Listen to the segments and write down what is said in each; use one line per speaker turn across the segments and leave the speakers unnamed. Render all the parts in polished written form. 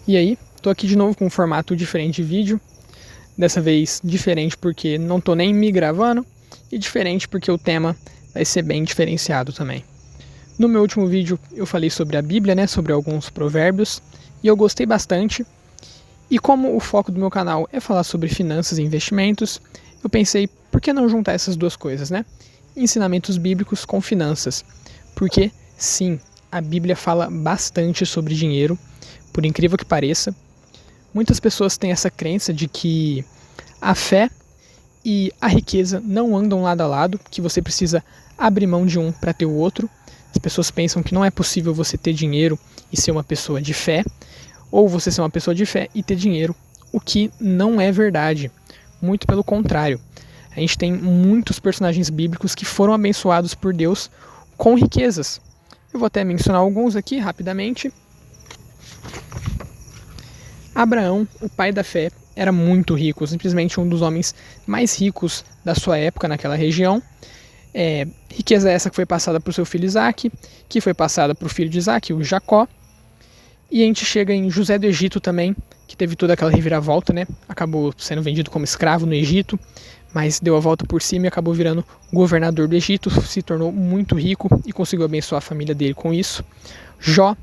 E aí, tô aqui de novo com um formato diferente de vídeo. Dessa vez diferente porque não tô nem me gravando e diferente porque o tema vai ser bem diferenciado também. No meu último vídeo eu falei sobre a Bíblia, né, sobre alguns provérbios, e eu gostei bastante. E como o foco do meu canal é falar sobre finanças e investimentos, eu pensei, por que não juntar essas duas coisas, né? Ensinamentos bíblicos com finanças. Porque, sim, a Bíblia fala bastante sobre dinheiro, por incrível que pareça. Muitas pessoas têm essa crença de que a fé e a riqueza não andam lado a lado, que você precisa abrir mão de um para ter o outro. As pessoas pensam que não é possível você ter dinheiro e ser uma pessoa de fé, ou você ser uma pessoa de fé e ter dinheiro, o que não é verdade. Muito pelo contrário. A gente tem muitos personagens bíblicos que foram abençoados por Deus com riquezas. Eu vou até mencionar alguns aqui rapidamente. Abraão, o pai da fé, era muito rico, simplesmente um dos homens mais ricos da sua época naquela região. Riqueza essa que foi passada para o seu filho Isaac, que foi passada para o filho de Isaac, o Jacó. E a gente chega em José do Egito também, que teve toda aquela reviravolta, né? Acabou sendo vendido como escravo no Egito, mas deu a volta por cima e acabou virando governador do Egito, se tornou muito rico e conseguiu abençoar a família dele com isso. Jó,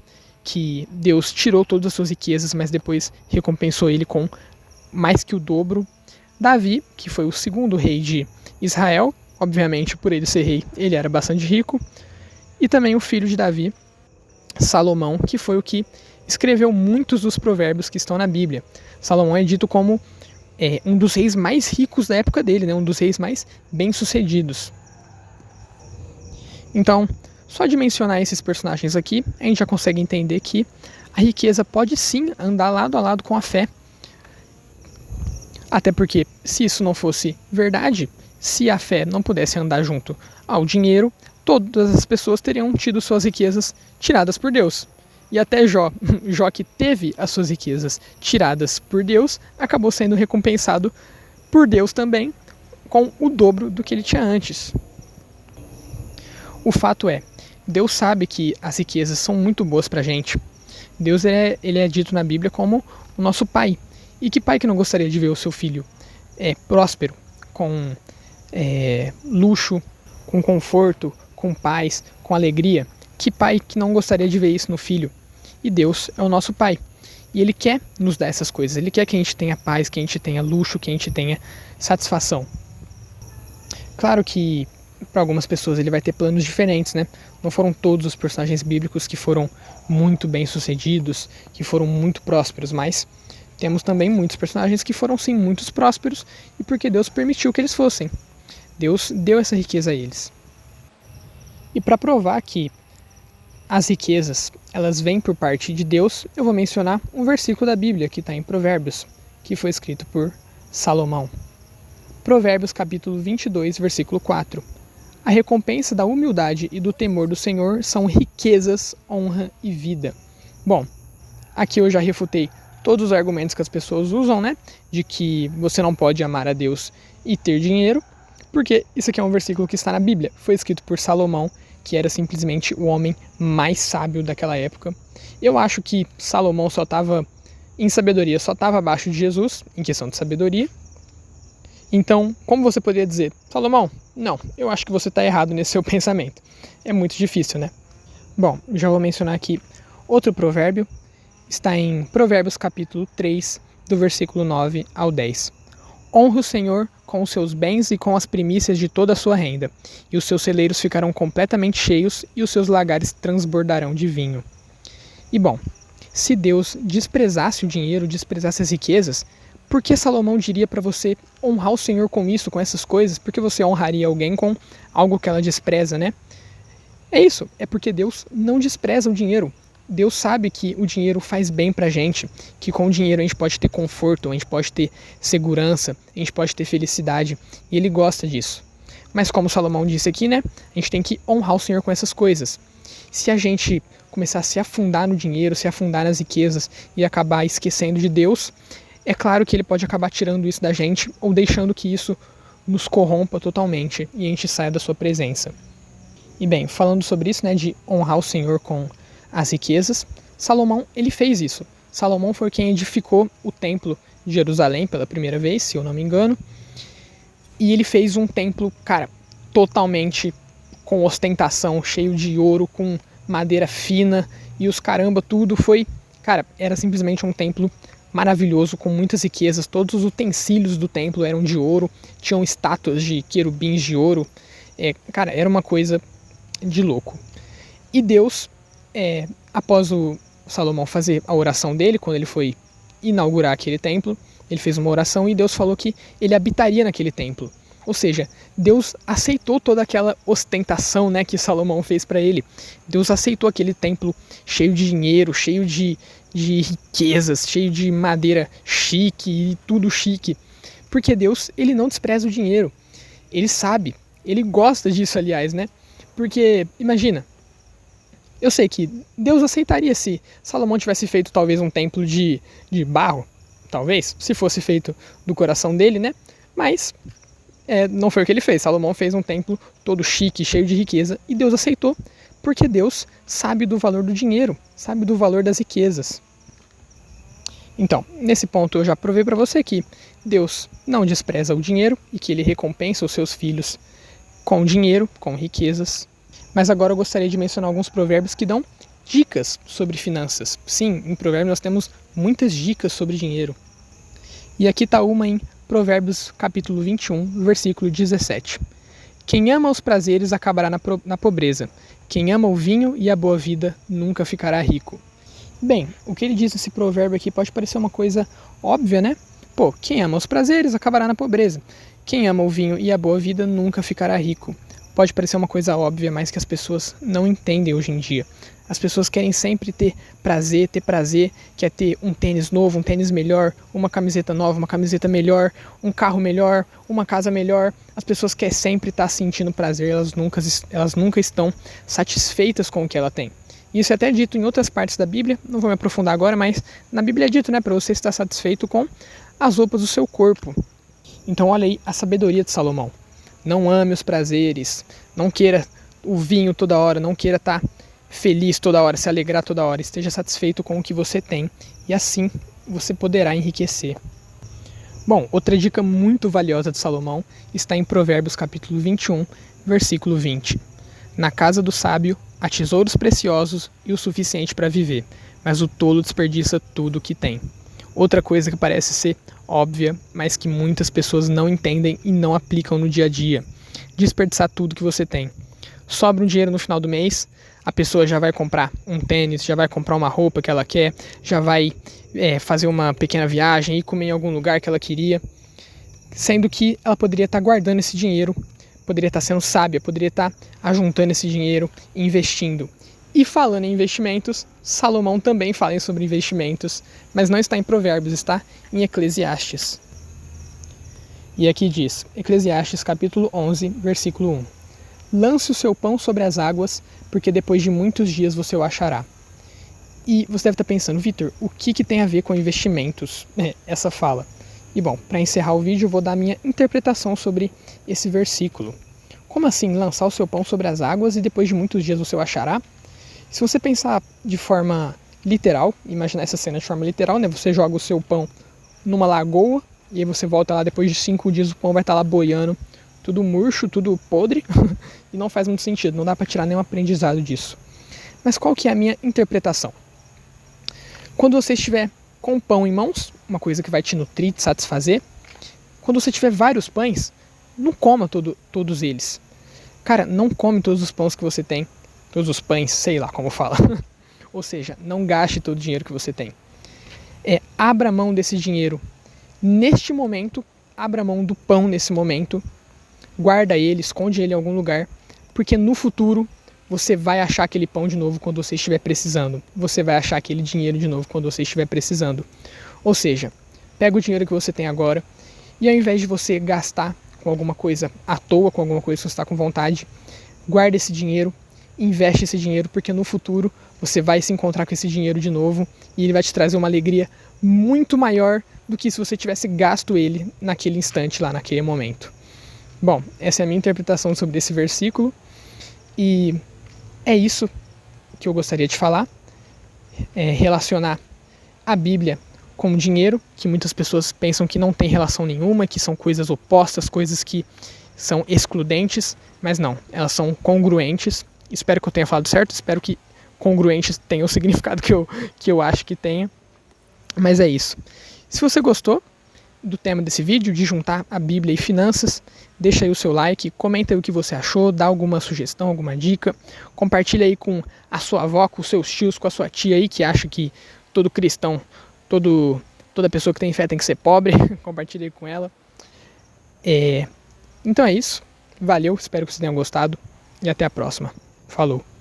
que Deus tirou todas as suas riquezas, mas depois recompensou ele com mais que o dobro. Davi, que foi o segundo rei de Israel, obviamente por ele ser rei, ele era bastante rico. E também o filho de Davi, Salomão, que foi o que escreveu muitos dos provérbios que estão na Bíblia. Salomão é dito como um dos reis mais ricos da época dele, né? Um dos reis mais bem-sucedidos. Então, só de mencionar esses personagens aqui, a gente já consegue entender que a riqueza pode sim andar lado a lado com a fé. Até porque, se isso não fosse verdade, se a fé não pudesse andar junto ao dinheiro, todas as pessoas teriam tido suas riquezas tiradas por Deus. E até Jó que teve as suas riquezas tiradas por Deus, acabou sendo recompensado por Deus também com o dobro do que ele tinha antes. O fato é, Deus sabe que as riquezas são muito boas pra gente. Deus ele é dito na Bíblia como o nosso pai. E que pai que não gostaria de ver o seu filho próspero, com luxo, com conforto, com paz, com alegria? Que pai que não gostaria de ver isso no filho? E Deus é o nosso pai. E Ele quer nos dar essas coisas. Ele quer que a gente tenha paz, que a gente tenha luxo, que a gente tenha satisfação. Claro que para algumas pessoas ele vai ter planos diferentes, né? Não foram todos os personagens bíblicos que foram muito bem-sucedidos, que foram muito prósperos, mas temos também muitos personagens que foram sim muito prósperos e porque Deus permitiu que eles fossem. Deus deu essa riqueza a eles. E para provar que as riquezas elas vêm por parte de Deus, eu vou mencionar um versículo da Bíblia que está em Provérbios, que foi escrito por Salomão. Provérbios capítulo 22, versículo 4. A recompensa da humildade e do temor do Senhor são riquezas, honra e vida. Bom, aqui eu já refutei todos os argumentos que as pessoas usam, né? De que você não pode amar a Deus e ter dinheiro, porque isso aqui é um versículo que está na Bíblia. Foi escrito por Salomão, que era simplesmente o homem mais sábio daquela época. Eu acho que Salomão só estava em sabedoria, só estava abaixo de Jesus, em questão de sabedoria. Então, como você poderia dizer, Salomão, não, eu acho que você está errado nesse seu pensamento. É muito difícil, né? Bom, já vou mencionar aqui outro provérbio. Está em Provérbios capítulo 3, do versículo 9 ao 10. Honra o Senhor com os seus bens e com as primícias de toda a sua renda, e os seus celeiros ficarão completamente cheios e os seus lagares transbordarão de vinho. E bom, se Deus desprezasse o dinheiro, desprezasse as riquezas, por que Salomão diria para você honrar o Senhor com isso, com essas coisas? Por que você honraria alguém com algo que ela despreza, né? É isso, é porque Deus não despreza o dinheiro. Deus sabe que o dinheiro faz bem pra gente, que com o dinheiro a gente pode ter conforto, a gente pode ter segurança, a gente pode ter felicidade, e Ele gosta disso. Mas como Salomão disse aqui, né, a gente tem que honrar o Senhor com essas coisas. Se a gente começar a se afundar no dinheiro, se afundar nas riquezas e acabar esquecendo de Deus, é claro que Ele pode acabar tirando isso da gente ou deixando que isso nos corrompa totalmente e a gente saia da sua presença. E bem, falando sobre isso, né, de honrar o Senhor com as riquezas, Salomão ele fez isso. Salomão foi quem edificou o templo de Jerusalém pela primeira vez, se eu não me engano. E ele fez um templo, cara, totalmente com ostentação, cheio de ouro, com madeira fina e os caramba, tudo foi... Cara, era simplesmente um templo maravilhoso, com muitas riquezas. Todos os utensílios do templo eram de ouro, tinham estátuas de querubins de ouro. Cara, era uma coisa de louco. E Deus, após o Salomão fazer a oração dele, quando ele foi inaugurar aquele templo, ele fez uma oração e Deus falou que ele habitaria naquele templo. Ou seja, Deus aceitou toda aquela ostentação, né, que Salomão fez para ele. Deus aceitou aquele templo cheio de dinheiro, cheio de riquezas, cheio de madeira chique e tudo chique. Porque Deus, ele não despreza o dinheiro. Ele sabe, ele gosta disso, aliás, né? Porque, imagina, eu sei que Deus aceitaria se Salomão tivesse feito talvez um templo de barro, talvez, se fosse feito do coração dele, né? Mas não foi o que ele fez. Salomão fez um templo todo chique, cheio de riqueza, e Deus aceitou, porque Deus sabe do valor do dinheiro, sabe do valor das riquezas. Então, nesse ponto eu já provei para você que Deus não despreza o dinheiro e que ele recompensa os seus filhos com dinheiro, com riquezas. Mas agora eu gostaria de mencionar alguns provérbios que dão dicas sobre finanças. Sim, em provérbios nós temos muitas dicas sobre dinheiro. E aqui está uma em Provérbios capítulo 21, versículo 17. Quem ama os prazeres acabará na pobreza. Quem ama o vinho e a boa vida nunca ficará rico. Bem, o que ele diz nesse provérbio aqui pode parecer uma coisa óbvia, né? Pô, quem ama os prazeres acabará na pobreza. Quem ama o vinho e a boa vida nunca ficará rico. Pode parecer uma coisa óbvia, mas que as pessoas não entendem hoje em dia. As pessoas querem sempre ter prazer, quer ter um tênis novo, um tênis melhor, uma camiseta nova, uma camiseta melhor, um carro melhor, uma casa melhor. As pessoas querem sempre estar sentindo prazer, elas nunca estão satisfeitas com o que ela tem. Isso é até dito em outras partes da Bíblia, não vou me aprofundar agora, mas na Bíblia é dito, né, para você estar satisfeito com as roupas do seu corpo. Então olha aí a sabedoria de Salomão. Não ame os prazeres, não queira o vinho toda hora, não queira estar feliz toda hora, se alegrar toda hora, esteja satisfeito com o que você tem e assim você poderá enriquecer. Bom, outra dica muito valiosa de Salomão está em Provérbios capítulo 21, versículo 20. Na casa do sábio há tesouros preciosos e o suficiente para viver, mas o tolo desperdiça tudo o que tem. Outra coisa que parece ser óbvia, mas que muitas pessoas não entendem e não aplicam no dia a dia. Desperdiçar tudo que você tem. Sobra um dinheiro no final do mês, a pessoa já vai comprar um tênis, já vai comprar uma roupa que ela quer, já vai fazer uma pequena viagem, ir comer em algum lugar que ela queria, sendo que ela poderia estar guardando esse dinheiro, poderia estar sendo sábia, poderia estar ajuntando esse dinheiro e investindo. E falando em investimentos, Salomão também fala sobre investimentos, mas não está em Provérbios, está em Eclesiastes. E aqui diz, Eclesiastes capítulo 11, versículo 1. Lance o seu pão sobre as águas, porque depois de muitos dias você o achará. E você deve estar pensando, Vitor, o que tem a ver com investimentos essa fala? E bom, para encerrar o vídeo eu vou dar a minha interpretação sobre esse versículo. Como assim lançar o seu pão sobre as águas e depois de muitos dias você o achará? Se você pensar de forma literal, imaginar essa cena de forma literal, né? Você joga o seu pão numa lagoa e aí você volta lá depois de 5 dias o pão vai estar lá boiando, tudo murcho, tudo podre e não faz muito sentido, não dá para tirar nenhum aprendizado disso. Mas qual que é a minha interpretação? Quando você estiver com o pão em mãos, uma coisa que vai te nutrir, te satisfazer, quando você tiver vários pães, não coma todos eles. Cara, não come todos os pães que você tem. Todos os pães, sei lá como fala. Ou seja, não gaste todo o dinheiro que você tem. Abra mão desse dinheiro neste momento, abra mão do pão nesse momento, guarda ele, esconde ele em algum lugar, porque no futuro você vai achar aquele pão de novo quando você estiver precisando. Você vai achar aquele dinheiro de novo quando você estiver precisando. Ou seja, pega o dinheiro que você tem agora e ao invés de você gastar com alguma coisa à toa, com alguma coisa que você está com vontade, guarda esse dinheiro, investe esse dinheiro, porque no futuro você vai se encontrar com esse dinheiro de novo e ele vai te trazer uma alegria muito maior do que se você tivesse gasto ele naquele instante lá, naquele momento. Bom, essa é a minha interpretação sobre esse versículo e é isso que eu gostaria de falar, relacionar a Bíblia com dinheiro, que muitas pessoas pensam que não tem relação nenhuma, que são coisas opostas, coisas que são excludentes, mas não, elas são congruentes. Espero que eu tenha falado certo, espero que congruentes tenha o significado que eu acho que tenha, mas é isso. Se você gostou do tema desse vídeo, de juntar a Bíblia e finanças, deixa aí o seu like, comenta aí o que você achou, dá alguma sugestão, alguma dica, compartilha aí com a sua avó, com os seus tios, com a sua tia aí que acha que todo cristão, toda pessoa que tem fé tem que ser pobre, compartilha aí com ela. Então é isso, valeu, espero que vocês tenham gostado e até a próxima. Falou!